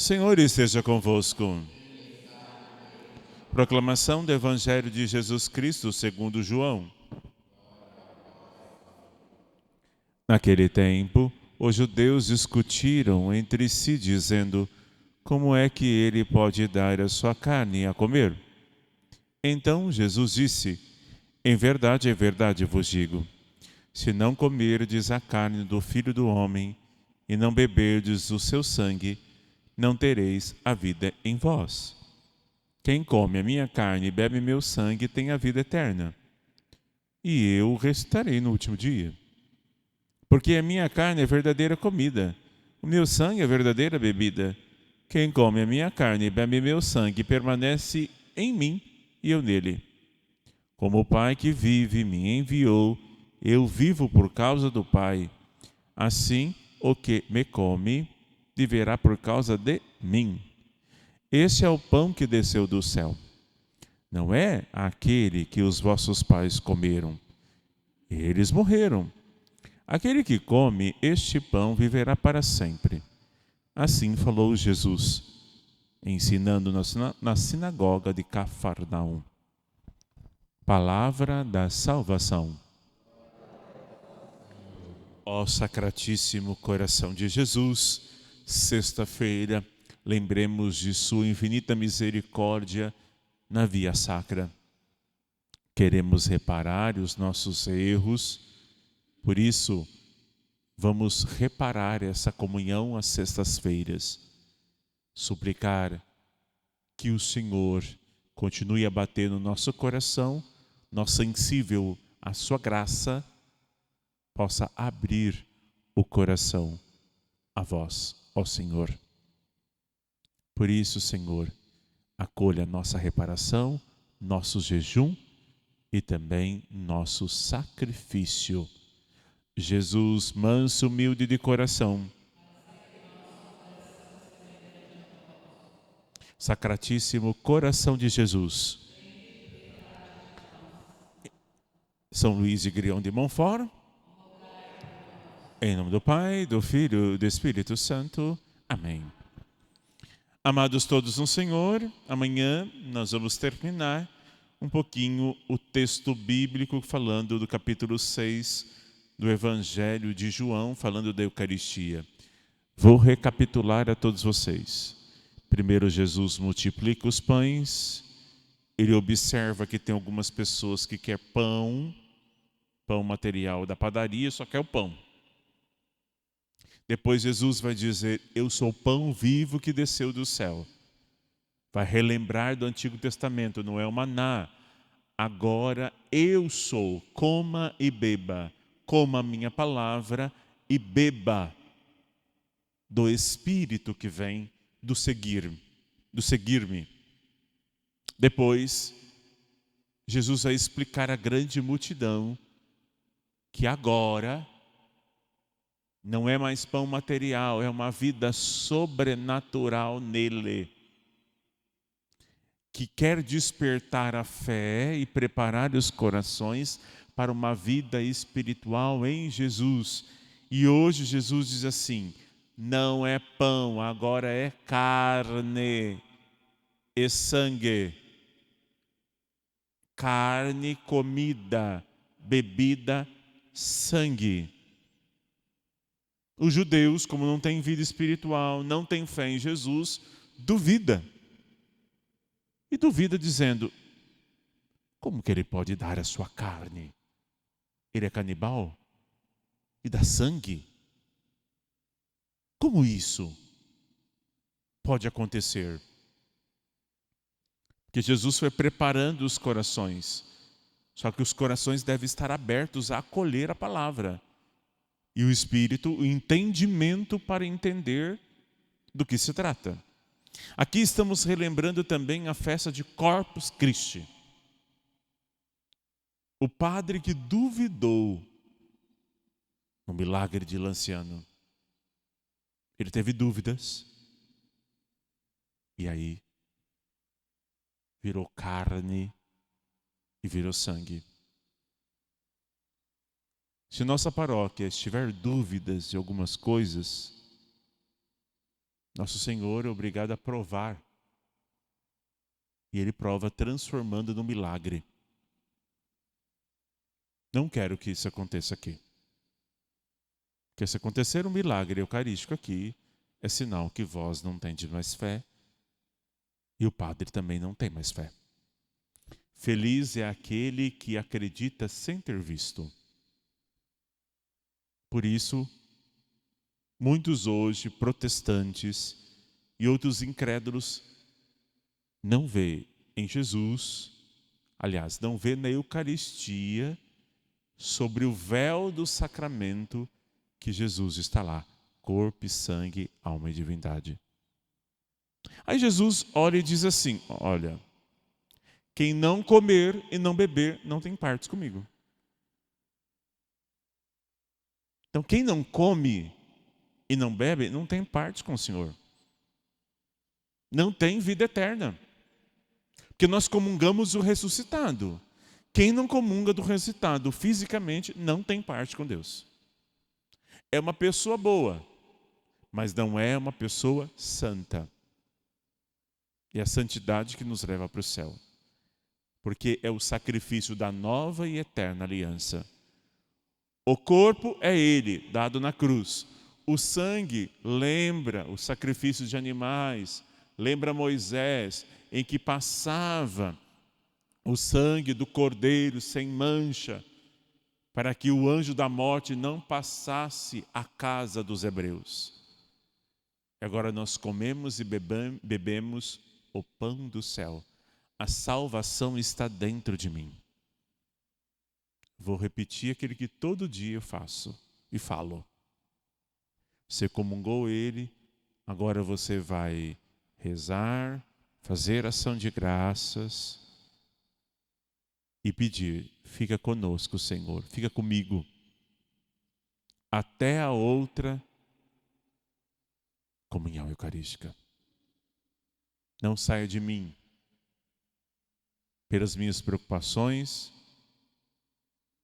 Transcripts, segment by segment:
Senhor esteja convosco. Proclamação do Evangelho de Jesus Cristo segundo João. Naquele tempo, os judeus discutiram entre si, dizendo: como é que ele pode dar a sua carne a comer? Então Jesus disse: em verdade vos digo, se não comerdes a carne do Filho do Homem e não beberdes o seu sangue, não tereis a vida em vós. Quem come a minha carne e bebe meu sangue tem a vida eterna, e eu o ressuscitarei no último dia. Porque a minha carne é verdadeira comida, o meu sangue é verdadeira bebida. Quem come a minha carne e bebe meu sangue permanece em mim e eu nele. Como o Pai que vive me enviou, eu vivo por causa do Pai. Assim, o que me come viverá por causa de mim. Este é o pão que desceu do céu. Não é aquele que os vossos pais comeram. Eles morreram. Aquele que come este pão viverá para sempre. Assim falou Jesus, ensinando na sinagoga de Cafarnaum. Palavra da salvação. Ó Sacratíssimo Coração de Jesus, sexta-feira, lembremos de sua infinita misericórdia na via sacra. Queremos reparar os nossos erros, por isso vamos reparar essa comunhão às sextas-feiras. Suplicar que o Senhor continue a bater no nosso coração, nosso sensível à sua graça, possa abrir o coração a vós, ó Senhor. Por isso, Senhor, acolha nossa reparação, nosso jejum e também nosso sacrifício. Jesus, manso, humilde de coração, Sacratíssimo Coração de Jesus, São Luís de Grião de Montfort, em nome do Pai, do Filho e do Espírito Santo. Amém. Amados todos no Senhor, amanhã nós vamos terminar um pouquinho o texto bíblico falando do capítulo 6 do Evangelho de João, falando da Eucaristia. Vou recapitular a todos vocês. Primeiro, Jesus multiplica os pães. Ele observa que tem algumas pessoas que querem pão material da padaria, só quer o pão. Depois Jesus vai dizer: eu sou o pão vivo que desceu do céu. Vai relembrar do Antigo Testamento, não é o maná. Agora eu sou, coma e beba. Coma a minha palavra e beba do Espírito que vem do seguir-me. Depois, Jesus vai explicar à grande multidão que agora não é mais pão material, é uma vida sobrenatural nele, que quer despertar a fé e preparar os corações para uma vida espiritual em Jesus. E hoje Jesus diz assim: não é pão, agora é carne e sangue. Carne, comida, bebida, sangue. Os judeus, como não têm vida espiritual, não têm fé em Jesus, duvida. E duvida dizendo: como que ele pode dar a sua carne? Ele é canibal? E dá sangue? Como isso pode acontecer? Porque Jesus foi preparando os corações. Só que os corações devem estar abertos a acolher a palavra. E o Espírito, o entendimento para entender do que se trata. Aqui estamos relembrando também a festa de Corpus Christi. O padre que duvidou no milagre de Lanciano. Ele teve dúvidas. E aí, virou carne e virou sangue. Se nossa paróquia tiver dúvidas de algumas coisas, Nosso Senhor é obrigado a provar. E Ele prova transformando no milagre. Não quero que isso aconteça aqui. Porque se acontecer um milagre eucarístico aqui, é sinal que vós não tendes mais fé e o padre também não tem mais fé. Feliz é aquele que acredita sem ter visto. Por isso, muitos hoje, protestantes e outros incrédulos, não vê em Jesus, aliás, não vê na Eucaristia, sobre o véu do sacramento, que Jesus está lá, corpo e sangue, alma e divindade. Aí Jesus olha e diz assim, olha, quem não comer e não beber não tem partes comigo. Então quem não come e não bebe não tem parte com o Senhor. Não tem vida eterna. Porque nós comungamos o ressuscitado. Quem não comunga do ressuscitado fisicamente não tem parte com Deus. É uma pessoa boa, mas não é uma pessoa santa. É a santidade que nos leva para o céu. Porque é o sacrifício da nova e eterna aliança. O corpo é ele, dado na cruz. O sangue lembra os sacrifícios de animais, lembra Moisés, em que passava o sangue do cordeiro sem mancha, para que o anjo da morte não passasse à casa dos hebreus. Agora nós comemos e bebemos o pão do céu. A salvação está dentro de mim. Vou repetir aquilo que todo dia eu faço e falo. Você comungou ele, agora você vai rezar, fazer ação de graças e pedir, fica conosco, Senhor, fica comigo, até a outra comunhão eucarística. Não saia de mim pelas minhas preocupações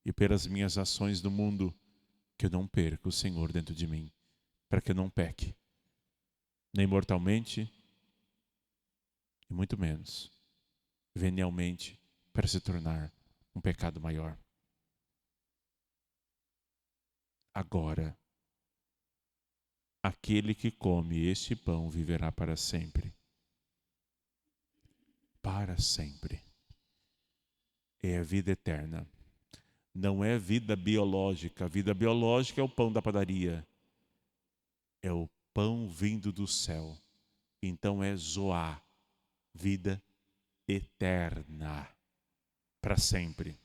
e pelas minhas ações no mundo, que eu não perca o Senhor dentro de mim, para que eu não peque, nem mortalmente, e muito menos venialmente, para se tornar um pecado maior. Agora, aquele que come este pão viverá para sempre. Para sempre. É a vida eterna. Não é vida biológica. A vida biológica é o pão da padaria. É o pão vindo do céu. Então é Zoá, vida eterna, para sempre.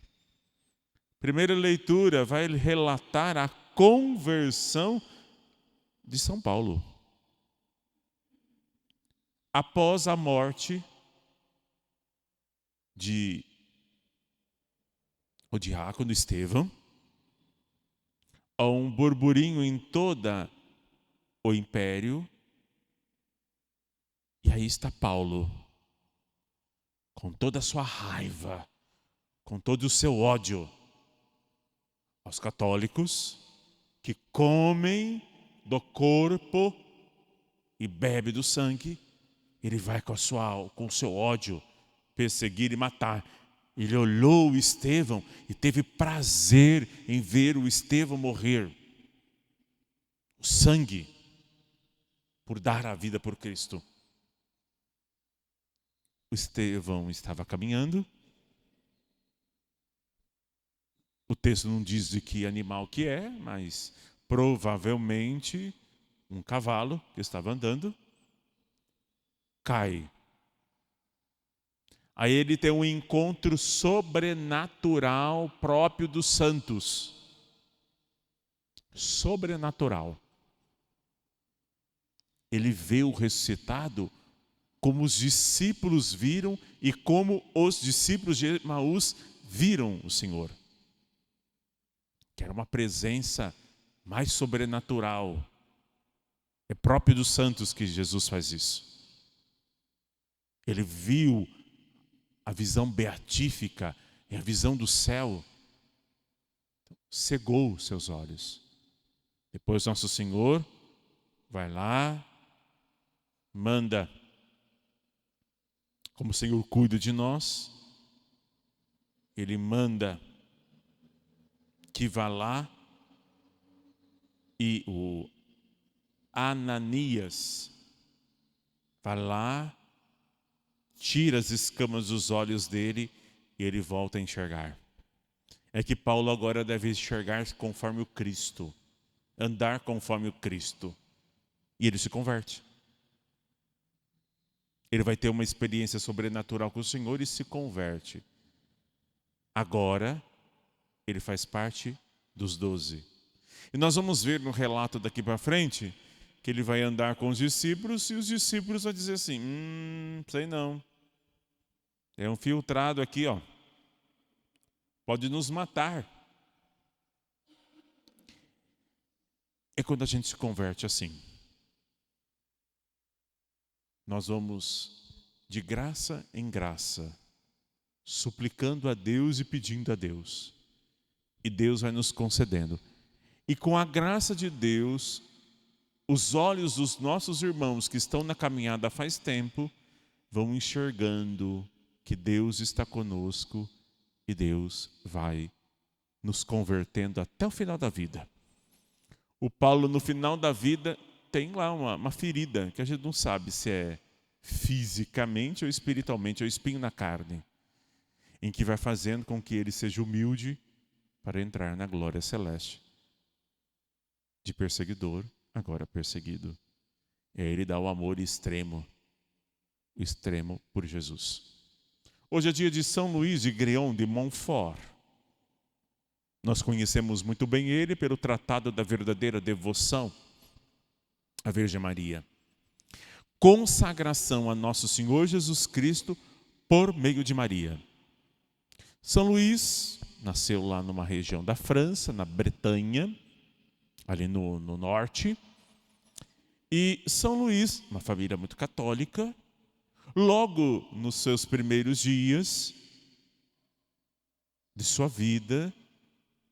Primeira leitura vai relatar a conversão de São Paulo. Após a morte de o diácono Estevão, há um burburinho em toda o império, e aí está Paulo, com toda a sua raiva, com todo o seu ódio aos católicos que comem do corpo e bebem do sangue. Ele vai com o seu ódio perseguir e matar. Ele olhou o Estevão e teve prazer em ver o Estevão morrer. O sangue por dar a vida por Cristo. O Estevão estava caminhando. O texto não diz de que animal que é, mas provavelmente um cavalo que estava andando. Cai. Aí ele tem um encontro sobrenatural próprio dos santos. Sobrenatural. Ele vê o ressuscitado como os discípulos viram e como os discípulos de Emaús viram o Senhor. Que era uma presença mais sobrenatural. É próprio dos santos que Jesus faz isso. Ele viu a visão beatífica, a visão do céu, cegou os seus olhos. Depois nosso Senhor vai lá, manda, como o Senhor cuida de nós, Ele manda que vá lá e o Ananias vai lá, tira as escamas dos olhos dele e ele volta a enxergar. É que Paulo agora deve enxergar conforme o Cristo, andar conforme o Cristo. E ele se converte. Ele vai ter uma experiência sobrenatural com o Senhor e se converte. Agora, ele faz parte dos 12. E nós vamos ver no relato daqui para frente que ele vai andar com os discípulos e os discípulos vão dizer assim, sei não. É um filtrado aqui, ó. Pode nos matar. É quando a gente se converte assim. Nós vamos de graça em graça, suplicando a Deus e pedindo a Deus. E Deus vai nos concedendo. E com a graça de Deus, os olhos dos nossos irmãos que estão na caminhada faz tempo, vão enxergando que Deus está conosco e Deus vai nos convertendo até o final da vida. O Paulo, no final da vida, tem lá uma ferida, que a gente não sabe se é fisicamente ou espiritualmente, é o espinho na carne, em que vai fazendo com que ele seja humilde para entrar na glória celeste. De perseguidor, agora perseguido. E aí ele dá o amor extremo por Jesus. Hoje é dia de São Luís de Greon de Montfort. Nós conhecemos muito bem ele pelo Tratado da Verdadeira Devoção à Virgem Maria. Consagração a Nosso Senhor Jesus Cristo por meio de Maria. São Luís nasceu lá numa região da França, na Bretanha, ali no norte. E São Luís, uma família muito católica, logo nos seus primeiros dias de sua vida,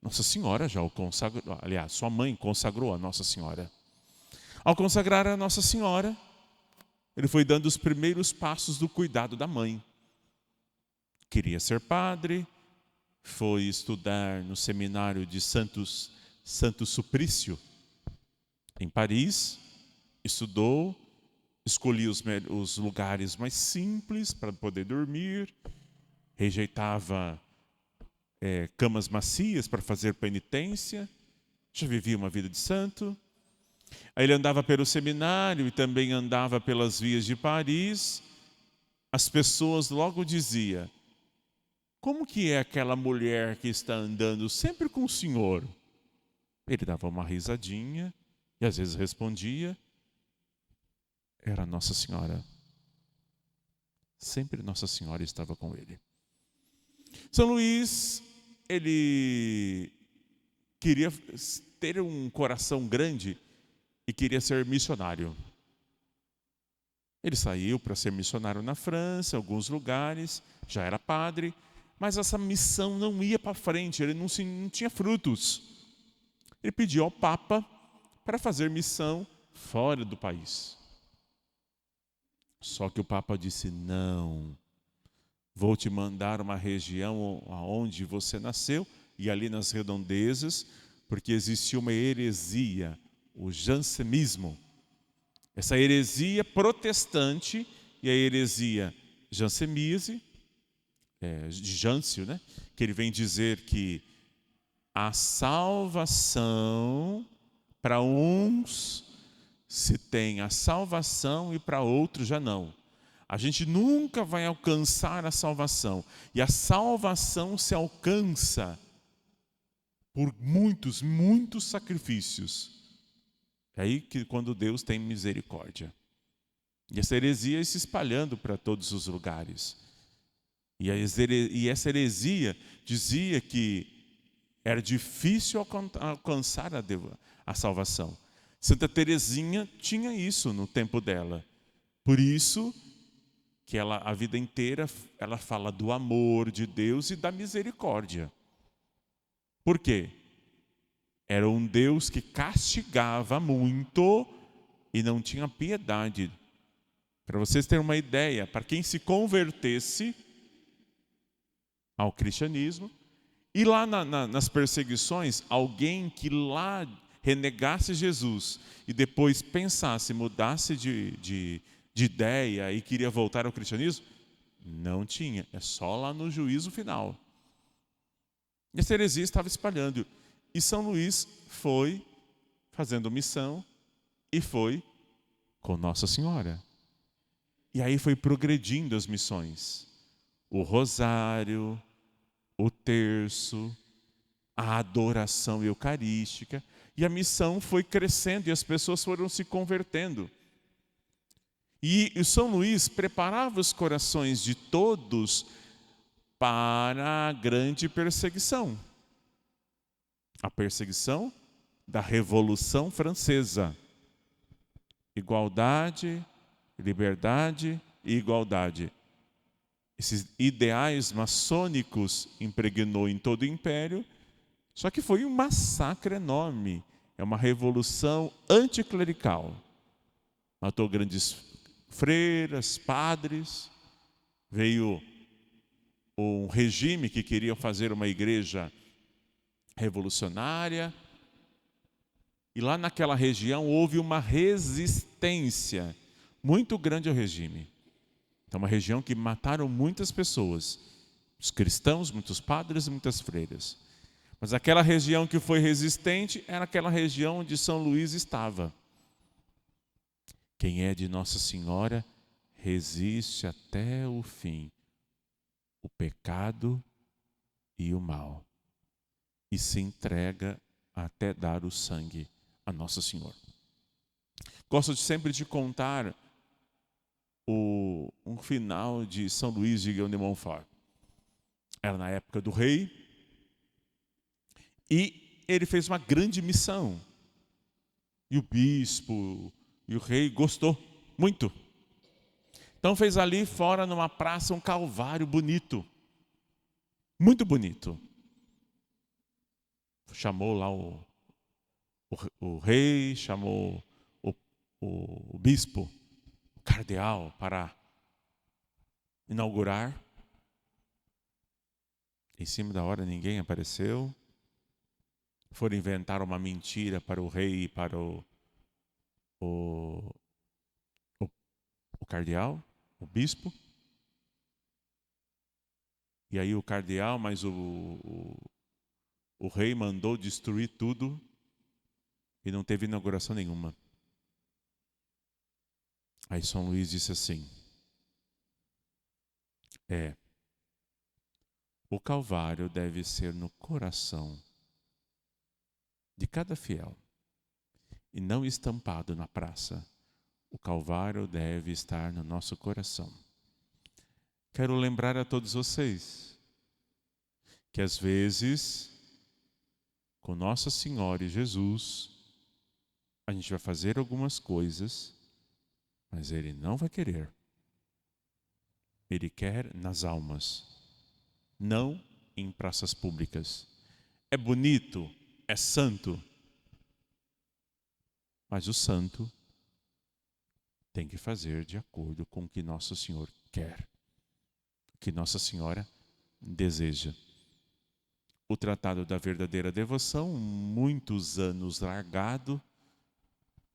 Nossa Senhora já o consagrou, aliás, sua mãe consagrou a Nossa Senhora. Ao consagrar a Nossa Senhora, ele foi dando os primeiros passos do cuidado da mãe. Queria ser padre, foi estudar no seminário de Santo Suprício, em Paris, estudou, escolhia os lugares mais simples para poder dormir, rejeitava camas macias para fazer penitência, já vivia uma vida de santo. Aí ele andava pelo seminário e também andava pelas vias de Paris. As pessoas logo diziam, como que é aquela mulher que está andando sempre com o Senhor? Ele dava uma risadinha e às vezes respondia, era Nossa Senhora. Sempre Nossa Senhora estava com ele. São Luís, ele queria ter um coração grande e queria ser missionário. Ele saiu para ser missionário na França, em alguns lugares, já era padre, mas essa missão não ia para frente, ele não tinha frutos. Ele pediu ao Papa para fazer missão fora do país. Só que o Papa disse, não, vou te mandar uma região onde você nasceu, e ali nas redondezas, porque existia uma heresia, o jansenismo. Essa heresia protestante e a heresia jansenise, de Jâncio, né? Que ele vem dizer que a salvação, para uns se tem a salvação e para outros já não. A gente nunca vai alcançar a salvação. E a salvação se alcança por muitos, muitos sacrifícios. É aí que quando Deus tem misericórdia. E essa heresia ia se espalhando para todos os lugares. E essa heresia dizia que era difícil alcançar a salvação. Santa Teresinha tinha isso no tempo dela. Por isso que ela, a vida inteira, ela fala do amor de Deus e da misericórdia. Por quê? Era um Deus que castigava muito e não tinha piedade Para vocês terem uma ideia, para quem se convertesse ao cristianismo, e lá nas perseguições, alguém que lá renegasse Jesus e depois pensasse, mudasse de ideia e queria voltar ao cristianismo, não tinha. É só lá no juízo final. E essa heresia estava espalhando. E São Luís foi fazendo missão e foi com Nossa Senhora. E aí foi progredindo as missões. O rosário, o terço, a adoração eucarística. E a missão foi crescendo e as pessoas foram se convertendo. E o São Luís preparava os corações de todos para a grande perseguição. A perseguição da Revolução Francesa. Igualdade, liberdade e igualdade. Esses ideais maçônicos impregnou em todo o império, só que foi um massacre enorme. É uma revolução anticlerical. Matou grandes freiras, padres, veio um regime que queria fazer uma igreja revolucionária. E lá naquela região houve uma resistência muito grande ao regime. Então, uma região que mataram muitas pessoas, os cristãos, muitos padres e muitas freiras. Mas aquela região que foi resistente era aquela região onde São Luís estava. Quem é de Nossa Senhora resiste até o fim, o pecado e o mal, e se entrega até dar o sangue a Nossa Senhora. Gosto sempre de contar um final de São Luís de Guion de Montfort. Era na época do rei, e ele fez uma grande missão. E o bispo e o rei gostou muito. Então fez ali fora numa praça um calvário bonito. Muito bonito. Chamou lá o rei, chamou o bispo, o cardeal, para inaugurar. Em cima da hora ninguém apareceu. Foram inventar uma mentira para o rei e para o cardeal, o bispo. E aí o cardeal, mas o rei mandou destruir tudo e não teve inauguração nenhuma. Aí São Luís disse assim: o Calvário deve ser no coração de cada fiel e não estampado na praça. O Calvário deve estar no nosso coração. Quero lembrar a todos vocês que às vezes, com Nossa Senhora e Jesus, a gente vai fazer algumas coisas, mas Ele não vai querer. Ele quer nas almas, não em praças públicas. É bonito, é santo, mas o santo tem que fazer de acordo com o que Nosso Senhor quer, o que Nossa Senhora deseja. O Tratado da Verdadeira Devoção, muitos anos largado,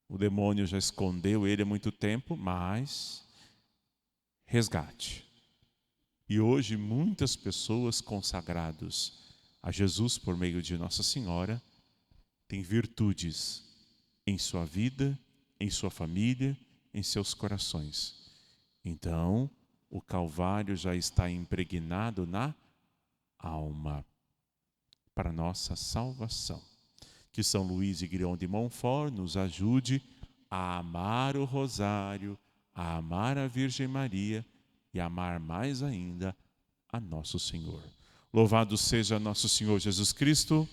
o demônio já escondeu ele há muito tempo, mas resgate. E hoje muitas pessoas consagradas a Jesus por meio de Nossa Senhora têm virtudes em sua vida, em sua família, em seus corações. Então, o Calvário já está impregnado na alma para nossa salvação. Que São Luís de Guion de Montfort nos ajude a amar o Rosário, a amar a Virgem Maria e a amar mais ainda a Nosso Senhor. Louvado seja Nosso Senhor Jesus Cristo.